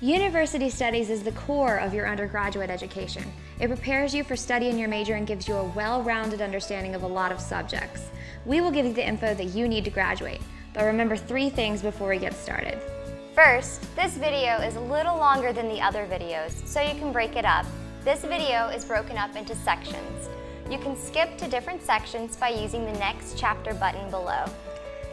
University studies is the core of your undergraduate education. It prepares you for studying your major and gives you a well-rounded understanding of a lot of subjects. We will give you the info that you need to graduate, but remember 3 things before we get started. First, this video is a little longer than the other videos, so you can break it up. This video is broken up into sections. You can skip to different sections by using the Next Chapter button below.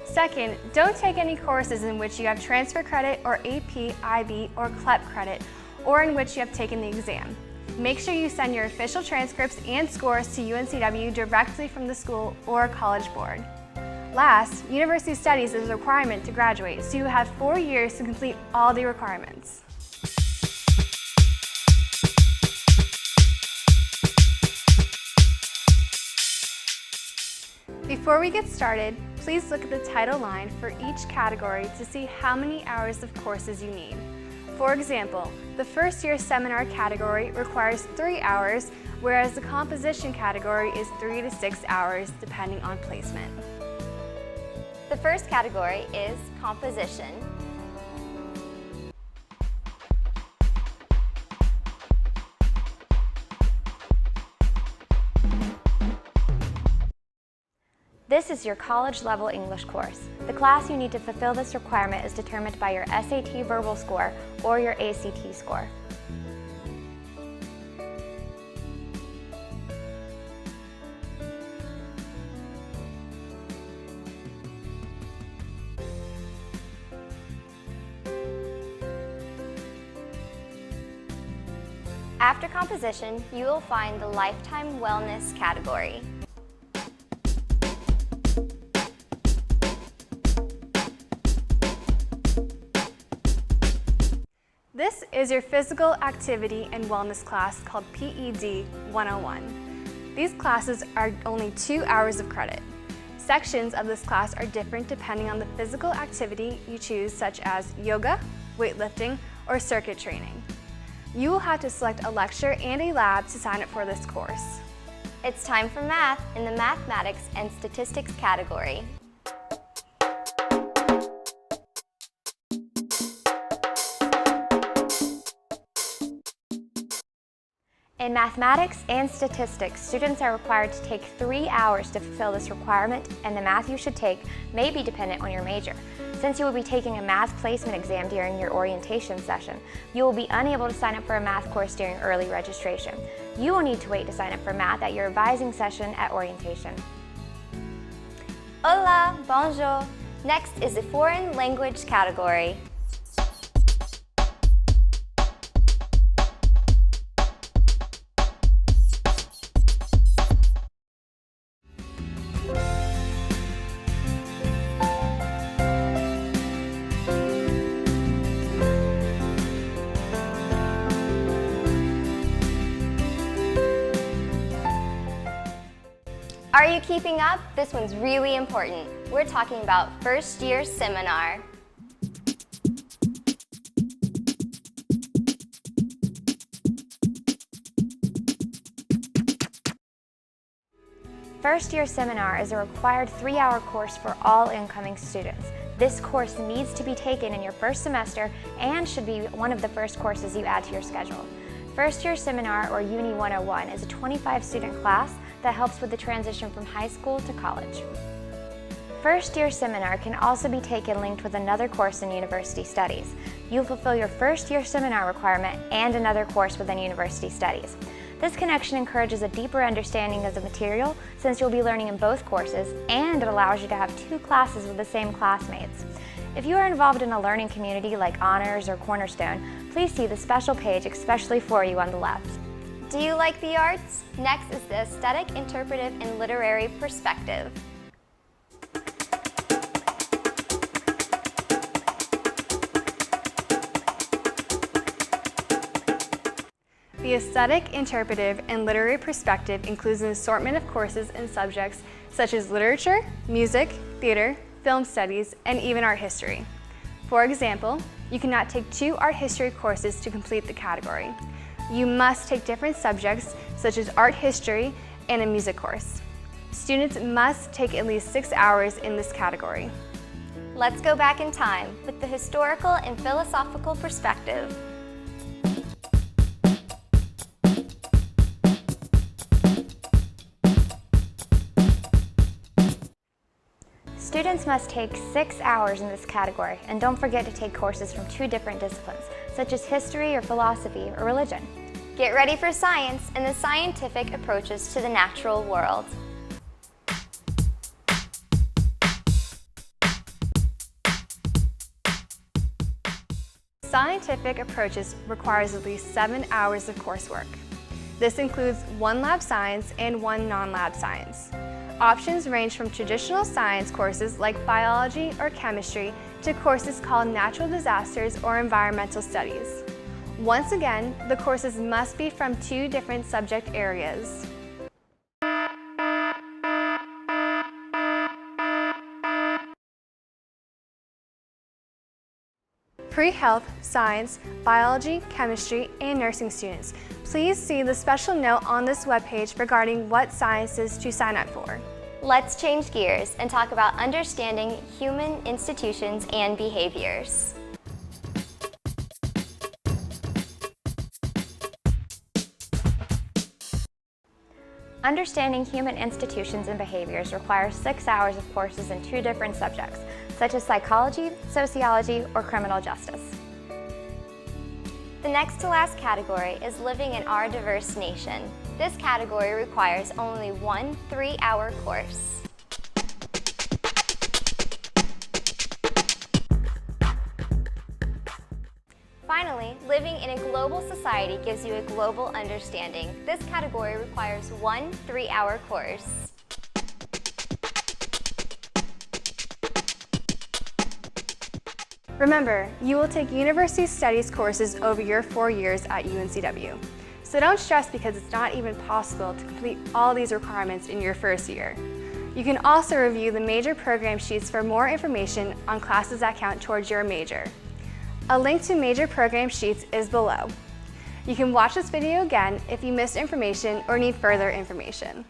Second, don't take any courses in which you have transfer credit or AP, IB, or CLEP credit, or in which you have taken the exam. Make sure you send your official transcripts and scores to UNCW directly from the school or college board. Last, university studies is a requirement to graduate, so you have 4 years to complete all the requirements. Before we get started, please look at the title line for each category to see how many hours of courses you need. For example, the first year seminar category requires 3 hours, whereas the composition category is 3 to 6 hours depending on placement. The first category is composition. This is your college-level English course. The class you need to fulfill this requirement is determined by your SAT verbal score or your ACT score. After composition, you will find the lifetime wellness category. This is your physical activity and wellness class called PED 101. These classes are only 2 hours of credit. Sections of this class are different depending on the physical activity you choose, such as yoga, weightlifting, or circuit training. You will have to select a lecture and a lab to sign up for this course. It's time for math in the mathematics and statistics category. In mathematics and statistics, students are required to take 3 hours to fulfill this requirement, and the math you should take may be dependent on your major. Since you will be taking a math placement exam during your orientation session, you will be unable to sign up for a math course during early registration. You will need to wait to sign up for math at your advising session at orientation. Hola, bonjour. Next is the foreign language category. Are you keeping up? This one's really important. We're talking about first year seminar. First year seminar is a required 3-hour course for all incoming students. This course needs to be taken in your first semester and should be one of the first courses you add to your schedule. First year seminar, or Uni 101, is a 25-student class that helps with the transition from high school to college. First year seminar can also be taken linked with another course in university studies. You'll fulfill your first year seminar requirement and another course within university studies. This connection encourages a deeper understanding of the material since you'll be learning in both courses, and it allows you to have 2 classes with the same classmates. If you are involved in a learning community like Honors or Cornerstone, please see the special page especially for you on the left. Do you like the arts? Next is the aesthetic, interpretive, and literary perspective. The aesthetic, interpretive, and literary perspective includes an assortment of courses and subjects such as literature, music, theater, film studies, and even art history. For example, you cannot take 2 art history courses to complete the category. You must take different subjects such as art history and a music course. Students must take at least 6 hours in this category. Let's go back in time with the historical and philosophical perspective. Students must take 6 hours in this category, and don't forget to take courses from 2 different disciplines, such as history or philosophy or religion. Get ready for science and the scientific approaches to the natural world. Scientific approaches requires at least 7 hours of coursework. This includes 1 lab science and 1 non-lab science. Options range from traditional science courses like biology or chemistry to courses called natural disasters or environmental studies. Once again, the courses must be from 2 different subject areas. Pre-health, science, biology, chemistry, and nursing students, please see the special note on this webpage regarding what sciences to sign up for. Let's change gears and talk about understanding human institutions and behaviors. Understanding human institutions and behaviors requires 6 hours of courses in 2 different subjects, such as psychology, sociology, or criminal justice. The next to last category is living in our diverse nation. This category requires only 1 3-hour course. Finally, living in a global society gives you a global understanding. This category requires 1 3-hour course. Remember, you will take university studies courses over your 4 years at UNCW. So don't stress because it's not even possible to complete all these requirements in your first year. You can also review the major program sheets for more information on classes that count towards your major. A link to major program sheets is below. You can watch this video again if you missed information or need further information.